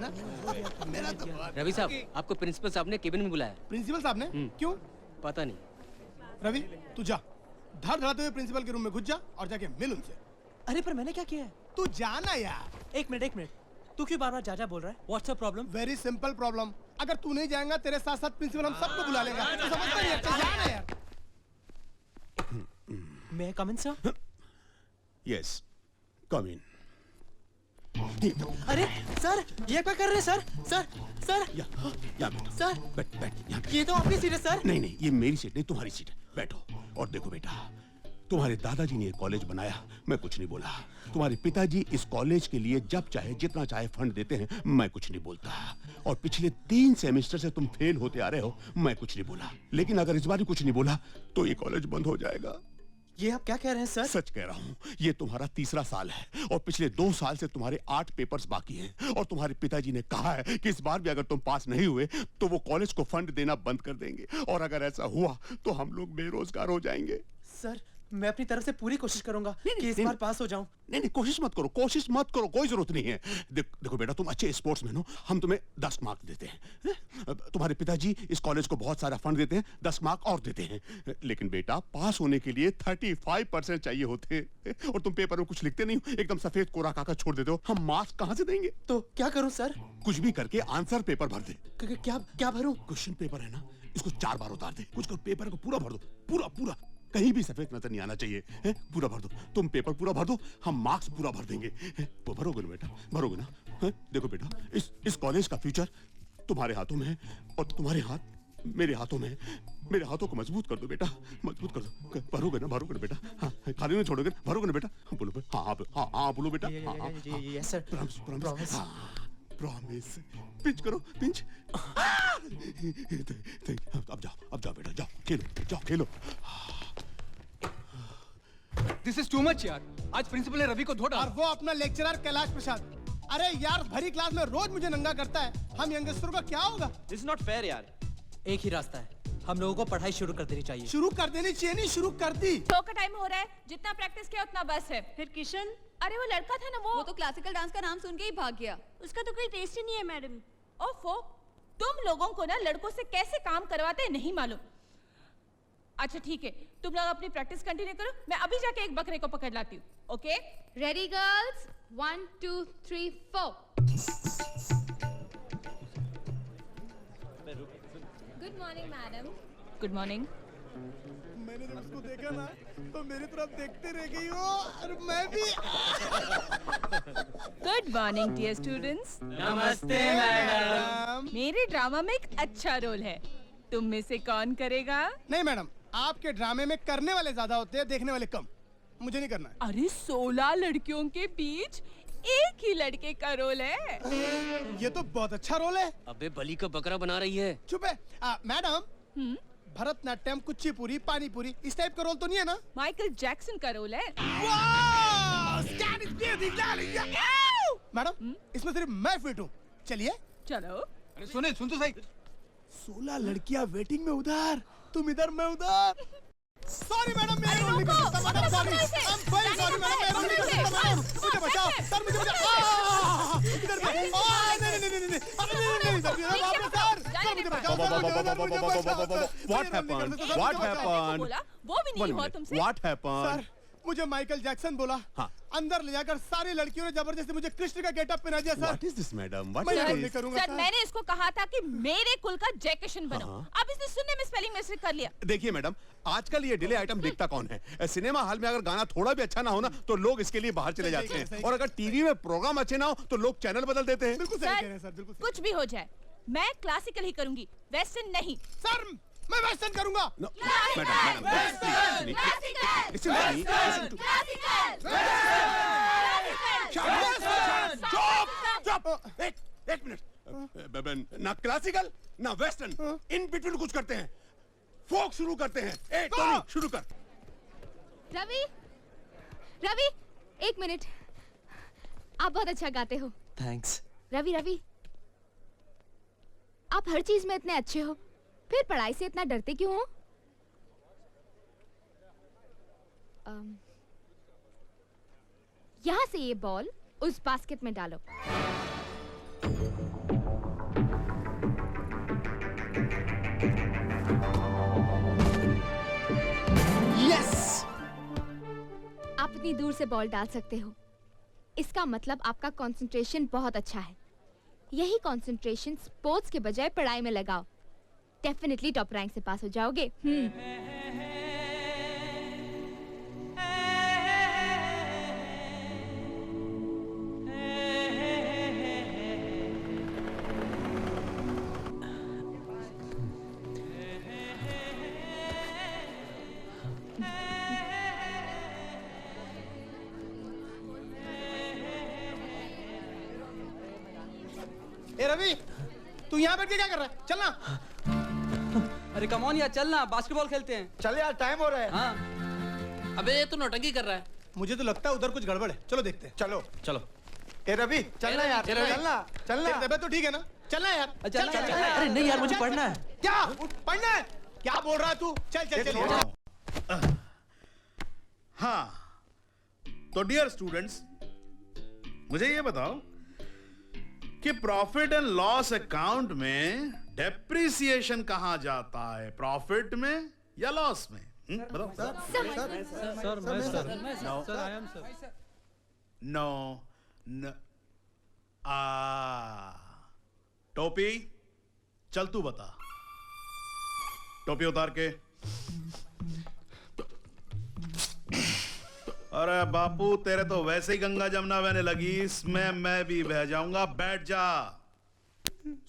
ना। मेरा तो रवि साहब, आपको प्रिंसिपल साहब ने केबिन में बुलाया। प्रिंसिपल साहब ने? क्यों? पता नहीं। रवि तू जा, धड़ धड़ाते हुए प्रिंसिपल के रूम में घुस जा और जाके मिल उनसे। अरे पर मैंने क्या किया है? तू जाना यार। एक मिनट, तू क्यों बार-बार जा बोल रहा है? What's the problem? Very simple problem. अगर तू नहीं जाएगा तेरे साथ साथ प्रिंसिपल हम सबको बुला लेगा। तू समझता नहीं है? जाना यार। May I come in, sir? Yes, come in. अरे सर, ये क्या कर रहे हैं सर? सर, या सर, बैठ। ये तो आपकी सीट है सर। नहीं, ये मेरी सीट नहीं, तुम्हारी सीट है। बैठो और देखो बेटा, तुम्हारे दादाजी ने ये कॉलेज बनाया, मैं कुछ नहीं बोला। तुम्हारे पिताजी इस कॉलेज के लिए जब चाहे जितना चाहे फंड देते हैं, मैं कुछ नहीं बोलता। और पिछले 3 सेमेस्टर से तुम फेल होते आ रहे हो, मैं कुछ नहीं बोला। लेकिन अगर इस बार कुछ नहीं बोला तो ये कॉलेज बंद हो जाएगा। ये आप क्या कह रहे हैं सर? सच कह रहा हूँ, ये तुम्हारा 3रा साल है और पिछले 2 साल से तुम्हारे 8 पेपर्स बाकी हैं। और तुम्हारे पिताजी ने कहा है कि इस बार भी अगर तुम पास नहीं हुए तो वो कॉलेज को फंड देना बंद कर देंगे। और अगर ऐसा हुआ तो हम लोग बेरोजगार हो जाएंगे। सर, मैं अपनी तरफ से पूरी कोशिश करूंगा कि इस बार पास हो जाऊं। नहीं, कोशिश मत करो, कोई जरूरत नहीं है। देखो बेटा, तुम अच्छे स्पोर्ट्समैन हो, हम तुम्हें 10 मार्क्स देते हैं। तुम्हारे पिताजी इस कॉलेज को बहुत सारा फंड देते हैं, 10 मार्क और देते हैं। लेकिन बेटा, पास होने के लिए 35% चाहिए होते हैं और तुम पेपर में कुछ लिखते नहीं हो, एकदम सफेद कोरा कागज छोड़ देते हो। हम मार्क्स कहाँ से देंगे? तो क्या करूं सर? कुछ भी करके आंसर पेपर भर दे। क्या भरूं? क्वेश्चन पेपर है ना, इसको 4 बार उतार दे। कुछ पेपर को पूरा भर दो, पूरा कहीं भी सफेद नजर नहीं आना चाहिए। पूरा भर दो, तुम पेपर पूरा भर दो, हम मार्क्स पूरा भर देंगे। वो भरोगे ना बेटा, भरोगे ना? देखो बेटा, इस कॉलेज का फ्यूचर तुम्हारे हाथों में है और तुम्हारे हाथ मेरे हाथों में है। मेरे हाथों को मजबूत कर दो बेटा, मजबूत कर दो। भरोगे ना बेटा? हाँ, खाली नहीं छोड़ोगे? भरोगे ना बेटा? बोलो बेटा। हाँ, बोलो बेटा। Yes sir, promise. Promise. Pinch करो, पिंच। अब जाओ बेटा, जाओ खेलो। This is too much यार। आज प्रिंसिपल ने रवि को धो डाला। और वो अपना लेक्चरर कैलाश प्रसाद। अरे यार, भरी क्लास में रोज मुझे नंगा करता है। हम यंगस्टरों का क्या होगा? This is not fair यार। एक ही रास्ता है, हम लोगों को पढ़ाई शुरू कर देनी चाहिए। शुरू कर देनी चाहिए नहीं, शुरू कर दी। शो का टाइम हो रहा है, जितना प्रैक्टिस किया उतना बस है। फिर किशन, अरे वो लड़का था ना, वो तो क्लासिकल डांस का नाम सुन के ही भाग गया। उसका तो कोई टेस्ट ही नहीं है मैडम। ओफो, तुम लोगों को ना लड़कों से कैसे काम करवाते हैं नहीं मालूम। अच्छा ठीक है, तुम लोग अपनी प्रैक्टिस कंटिन्यू करो, मैं अभी जाके एक बकरे को पकड़ लाती हूँ। Okay, ready girls? 1 2 3 4। Good morning madam. Good morning. मैंने जब उसको देखा ना तो मेरी तरफ देखते रह गई हो और मैं भी। Good morning dear students. नमस्ते मैडम। मेरे ड्रामा में एक अच्छा रोल है, तुम में से कौन करेगा? नहीं मैडम, आपके ड्रामे में करने वाले ज्यादा होते हैं, देखने वाले कम। मुझे नहीं करना है। अरे 16 लड़कियों के बीच एक ही लड़के का रोल है। ये तो बहुत अच्छा रोल है। अबे बलि का बकरा बना रही है। चुप है। मैडम, भरतनाट्यम, कुचिपुड़ी, पानीपुरी, इस टाइप का रोल तो नहीं है ना? माइकल जैक्सन का रोल है। मैडम, इसमें सिर्फ मैं फिट हूँ। चलिए। चलो। अरे सुन तो सही। 16 लड़कियां वेटिंग में उधर, तुम इधर, मैं उधर। सॉरी मैडम, मैं रोल नहीं कर सकता madam, sorry. I am very sorry madam, मैं रोल नहीं कर सकता मैडम। मुझे बचाओ सर, मुझे बचाओ। इधर नहीं, नहीं, वो भी नहीं हुआ तुमसे। What happened? सर, मुझे माइकल जैक्सन बोला। हाँ। अंदर ले जाकर सारी लड़कियों ने जबरदस्ती मुझे कृष्ण का गेटअप पहना दिया sir. What is this, madam? What मैं is रोल नहीं this? करूंगा सर, मैंने इसको कहा था कि मेरे कुल का जय किशन बनो। अब इसने सुनने में स्पेलिंग मिस्टेक कर लिया। देखिए मैडम, आजकल ये डिले आइटम देखता कौन है? सिनेमा हॉल में अगर गाना थोड़ा भी अच्छा ना हो ना तो लोग इसके लिए बाहर चले जाते हैं, और अगर टीवी में प्रोग्राम अच्छे ना हो तो लोग चैनल बदल देते हैं। बिल्कुल सही कह रहे हैं सर, बिल्कुल सही। कुछ भी हो जाए, मैं क्लासिकल ही करूंगी, वेस्टर्न नहीं। सर, मैं वेस्टर्न करूंगा। No, मैडम, एक मिनट। ना क्लासिकल ना वेस्टर्न, इन बिटवीन कुछ करते हैं। फोक शुरू करते हैं। टोनी, शुरू कर। रवि, एक मिनट। आप बहुत अच्छा गाते हो। थैंक्स। रवि, आप हर चीज में इतने अच्छे हो, फिर पढ़ाई से इतना डरते क्यों हो? यहाँ से ये बॉल उस बास्केट में डालो। यस। आप इतनी दूर से बॉल डाल सकते हो, इसका मतलब आपका कंसंट्रेशन बहुत अच्छा है। यही कंसंट्रेशन स्पोर्ट्स के बजाय पढ़ाई में लगाओ, डेफिनेटली टॉप रैंक से पास हो जाओगे। ए रवि, तू यहाँ बैठ के क्या कर रहा है? चलना। अरे कम ऑन यार, चलना बास्केटबॉल खेलते हैं। चल यार, टाइम हो रहा है। हाँ। अबे ये तो नौटंकी कर रहा है। मुझे तो लगता है उधर कुछ गड़बड़ है, चलो देखते हैं। चलो चलो। ए रवि, चलना यार, चलना चलना। तेरी तबीयत तो ठीक है ना? चलना यार, चल चल चल। अरे नहीं यार, मुझे पढ़ना है। क्या पढ़ना है? क्या बोल रहा है तू? चल चल चल। हाँ, तो डियर स्टूडेंट्स, मुझे ये बताओ कि प्रॉफिट एंड लॉस अकाउंट में डेप्रिसिएशन कहां जाता है, प्रॉफिट में या लॉस में? बताओ। नो न टोपी, चल तू बता। टोपी उतार के। अरे बापू, तेरे तो वैसे ही गंगा जमुना बहने लगी, इसमें मैं भी बह जाऊंगा। बैठ जा।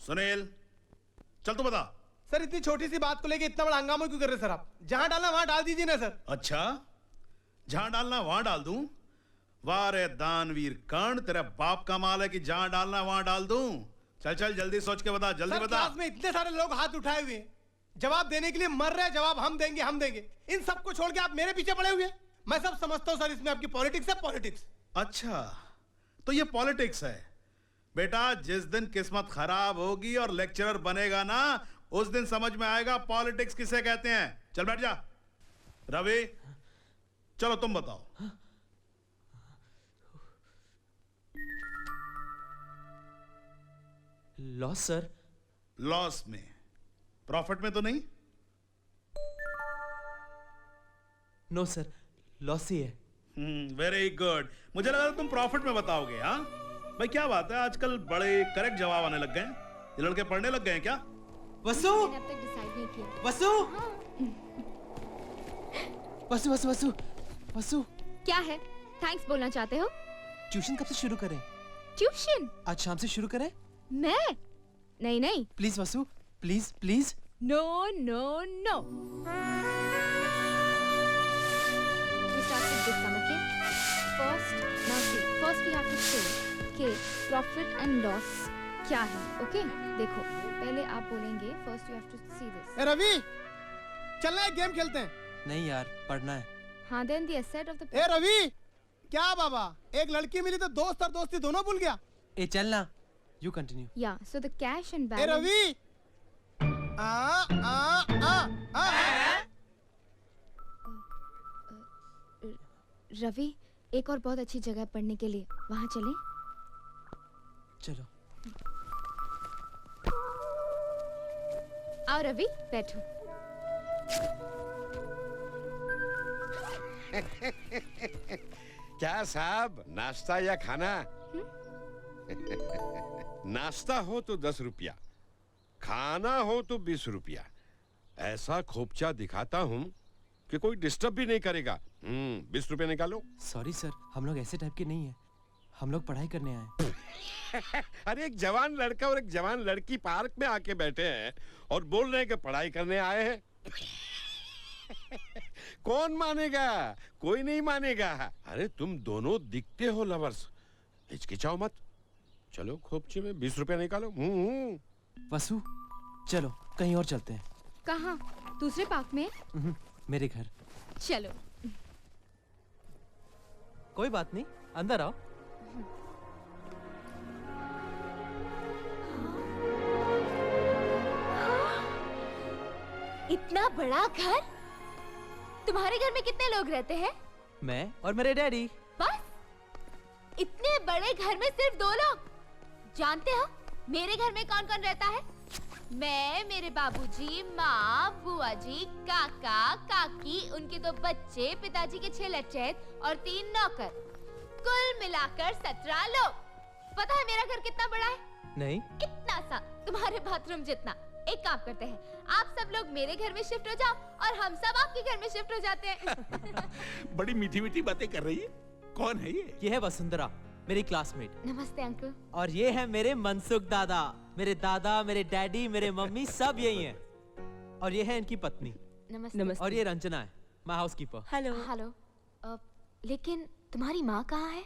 सुनील, चल तू बता। सर, इतनी छोटी सी बात को लेके इतना बड़ा हंगामा क्यों कर रहे हैं सर आप? जहां डालना वहां डाल दीजिए ना सर। अच्छा, जहां डालना वहां डाल दूं? वाह रे दानवीर कर्ण, तेरा बाप का माल है कि जहां डालना वहां डाल दूं। चल चल, जल्दी सोच के बता, जल्दी सर, बता। क्लास में इतने सारे लोग हाथ उठाए हुए हैं, जवाब देने के लिए मर रहे हैं। जवाब हम देंगे, हम देंगे। इन सबको छोड़ के आप मेरे पीछे पड़े हुए हैं। मैं सब समझता हूं सर, इसमें आपकी पॉलिटिक्स है, पॉलिटिक्स। अच्छा, तो ये पॉलिटिक्स है बेटा। जिस दिन किस्मत खराब होगी और लेक्चरर बनेगा ना, उस दिन समझ में आएगा पॉलिटिक्स किसे कहते हैं। चल बैठ जा। रवि, चलो तुम बताओ। Loss sir. लॉस में, प्रॉफिट में तो नहीं? नो सर, लॉस ही है। Very good. मुझे लगा था तुम प्रॉफिट में बताओगे। हाँ भाई, क्या बात है, आजकल बड़े करेक्ट जवाब आने लग गए हैं। ये लड़के पढ़ने लग गए हैं क्या? वसु, मैंने अब तक डिसाइड नहीं किया। वसु, वसु, वसु, वसु, वसु। क्या है? थैंक्स बोलना चाहते हो? ट्यूशन कब से शुरू करें? ट्यूशन? आज शाम से शुरू करें? मैं? नहीं नहीं। Please Vasu, please please. No no no. We start with this sum, okay? First we have to say कि profit and loss क्या है, okay? देखो, पहले आप बोलेंगे first you have to see this. ए रवि, चलना है, गेम खेलते हैं। नहीं यार, पढ़ना है। हाँ, then the asset of the. ए रवि, क्या बाबा, एक लड़की मिली तो दोस्त और दोस्ती दोनों भूल गया। ए चलना, you continue. Yeah, so the cash and A balance. Ravi, Ravi, एक और बहुत अच्छी जगह है पढ़ने के लिए, वहाँ चलें? चलो। आओ रवि, बैठो। क्या साहब, नाश्ता या खाना? नाश्ता हो तो 10 रुपया, खाना हो तो 20 रुपया। ऐसा खोपचा दिखाता हूँ कि कोई डिस्टर्ब भी नहीं करेगा। 20 रुपए निकालो। सॉरी सर, हम लोग ऐसे टाइप के नहीं हैं। हम लोग पढ़ाई करने आए। अरे एक जवान लड़का और एक जवान लड़की पार्क में आके बैठे हैं और बोल रहे हैं कि पढ़ाई करने आए हैं। कौन मानेगा? कोई नहीं मानेगा। अरे तुम दोनों दिखते हो लवर्स, हिचकिचाओ मत। चलो खोपचे में 20 रुपया निकालो। वसु, चलो कहीं और चलते हैं। कहाँ? दूसरे पार्क में? मेरे घर। चलो। कोई बात नहीं, अंदर आओ। इतना बड़ा घर? तुम्हारे घर में कितने लोग रहते हैं? मैं और मेरे डैडी। बस? इतने बड़े घर में सिर्फ 2 लोग? जानते हो, मेरे घर में कौन कौन रहता है? मैं, मेरे बाबूजी, माँ, बुआ जी, काका, काकी, उनके 2 बच्चे, पिताजी के 6 लचेत और 3 नौकर, कुल मिलाकर 17 लोग। पता है मेरा घर कितना बड़ा है? नहीं। इतना सा, तुम्हारे बाथरूम जितना। एक काम करते हैं, आप सब लोग मेरे घर में शिफ्ट हो जाओ और हम सब आपके घर में शिफ्ट हो जाते हैं। बड़ी मीठी मीठी बातें कर रही है। कौन है ये? ये है वसुंधरा, मेरी क्लासमेट। नमस्ते अंकल। और ये है मेरे मनसुख दादा। मेरे दादा, मेरे डैडी, मेरे मम्मी सब यही हैं। और ये है इनकी पत्नी। नमस्ते। और ये रंजना है, माय हाउसकीपर। हेलो। हेलो। लेकिन तुम्हारी माँ कहाँ है?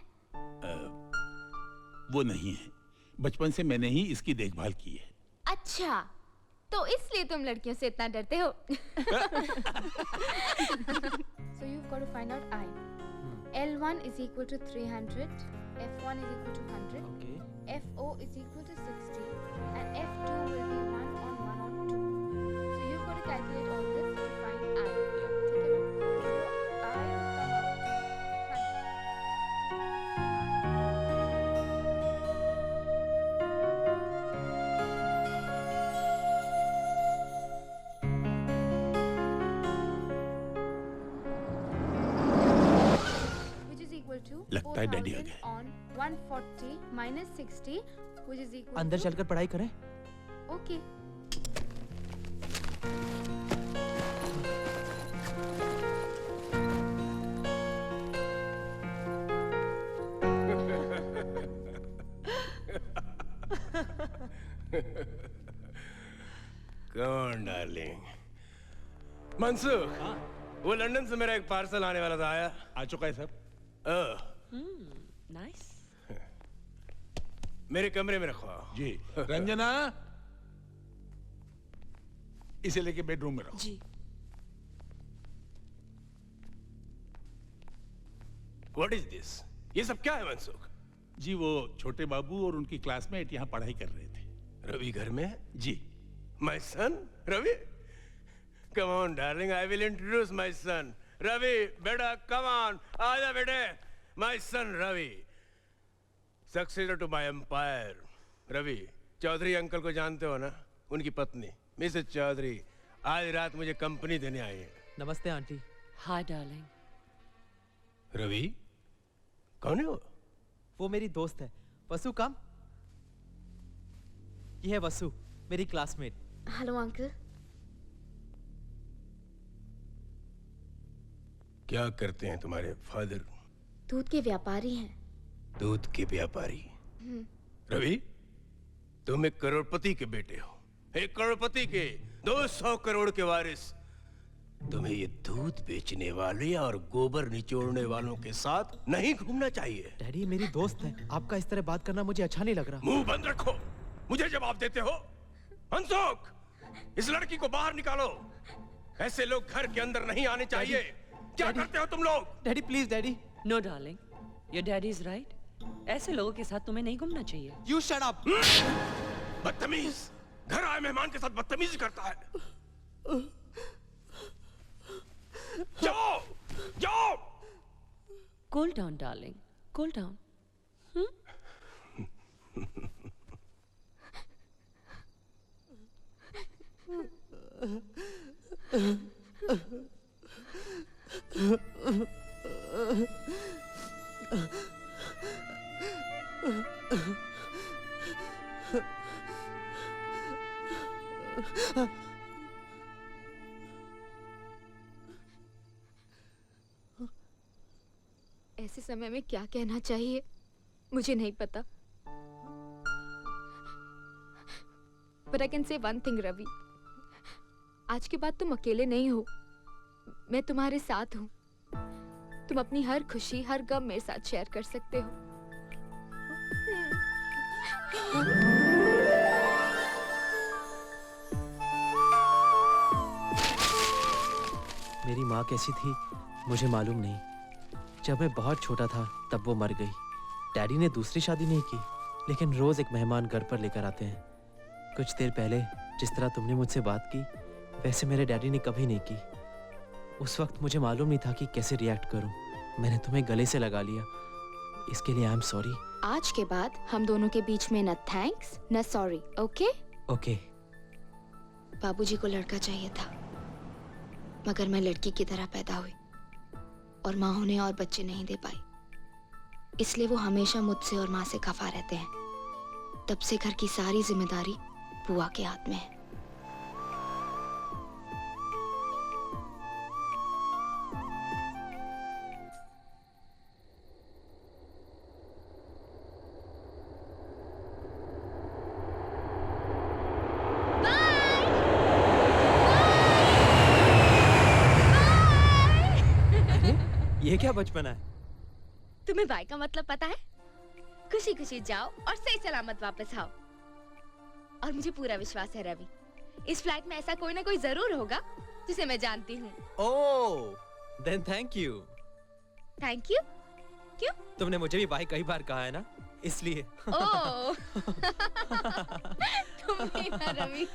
वो नहीं है। बचपन से मैंने ही इसकी देखभाल की है। अच्छा, तो इसलिए तुम लड़कियों से इतना डरते हो। So you've got to find out I. L1 is equal to 300, F1 is equal to 100, Okay. FO is equal to 60, and F2 will be 1 on 1 on 2. So you've got to calculate all this to find I. ठीक है ना? So I will come out to 100. Which is equal to लगता है daddy आ 4000 गए। on 140 minus 60, which is equal अंदर to... चलकर पढ़ाई करें। Okay. कौन डार्लिंग? मनसुख, वो लंदन से मेरा एक पार्सल आने वाला था, आया? आ चुका है सर। नाइस। मेरे कमरे में रखो। जी। रंजना, इसे लेके बेडरूम में रखो। जी। What is this? ये सब क्या है मनसुख? जी, वो छोटे बाबू और उनकी क्लासमेट यहाँ पढ़ाई कर रहे थे। रवि घर में? जी। My son, Ravi? Come on, darling, I will introduce my son. Ravi, बेटा, come on, आजा बेटे. My son, Ravi. Successor to my empire. Ravi, Chaudhary uncle को जानते हो ना? उनकी पत्नी, मिसेस चौधरी, आज रात मुझे कंपनी देने आई है। नमस्ते आंटी। Hi darling. रवि, कौन है वो? वो मेरी दोस्त है, वसु। कम। ये है वसु, मेरी क्लासमेट। Hello uncle. क्या करते हैं तुम्हारे फादर? दूध के व्यापारी हैं। दूध के व्यापारी? रवि, तुम एक करोड़पति के बेटे हो, एक करोड़पति के 200 करोड़ के वारिस। तुम्हें ये दूध बेचने वाले और गोबर निचोड़ने वालों के साथ नहीं घूमना चाहिए। डैडी, मेरी दोस्त है, आपका इस तरह बात करना मुझे अच्छा नहीं लग रहा। मुंह बंद रखो, मुझे जवाब देते हो। मनसुख, इस लड़की को बाहर निकालो। ऐसे लोग घर के अंदर नहीं आने चाहिए। क्या करते हो तुम लोग? Daddy please, daddy. No darling, your daddy is right. ऐसे लोगों के साथ तुम्हें नहीं घूमना चाहिए। You shut up. बदतमीज, घर आए मेहमान के साथ बदतमीजी करता है। जाओ, जाओ। Cool down darling, cool down. ऐसे समय में क्या कहना चाहिए मुझे नहीं पता। But I can say one thing, Ravi. आज के बाद तुम अकेले नहीं हो, मैं तुम्हारे साथ हूँ। तुम अपनी हर खुशी, हर गम मेरे साथ शेयर कर सकते हो। मेरी माँ कैसी थी मुझे मालूम नहीं। जब मैं बहुत छोटा था तब वो मर गई। डैडी ने दूसरी शादी नहीं की, लेकिन रोज एक मेहमान घर पर लेकर आते हैं। कुछ देर पहले जिस तरह तुमने मुझसे बात की, वैसे मेरे डैडी ने कभी नहीं की। उस वक्त मुझे मालूम नहीं था कि कैसे रिएक्ट करूं। मैंने तुम्हें गले से लगा लिया। इसके लिए आई एम सॉरी। आज के बाद हम दोनों के बीच में न थैंक्स न सॉरी, ओके? ओके। बाबूजी को लड़का चाहिए था, मगर मैं लड़की की तरह पैदा हुई और माँ उन्हें और बच्चे नहीं दे पाई। इसलिए वो हमेशा मुझसे और माँ से खफा रहते हैं। तब से घर की सारी जिम्मेदारी बुआ के हाथ में है। ये क्या बचपना है? तुम्हें बाय का मतलब पता है? खुशी खुशी जाओ और सही सलामत वापस आओ। और मुझे पूरा विश्वास है रवि, इस फ्लाइट में ऐसा कोई ना कोई जरूर होगा जिसे मैं जानती हूँ। Oh, then thank you. Thank you? क्यों? तुमने मुझे भी बाय कई बार कहा है ना, इसलिए। ओह, तुम भी ना रवि।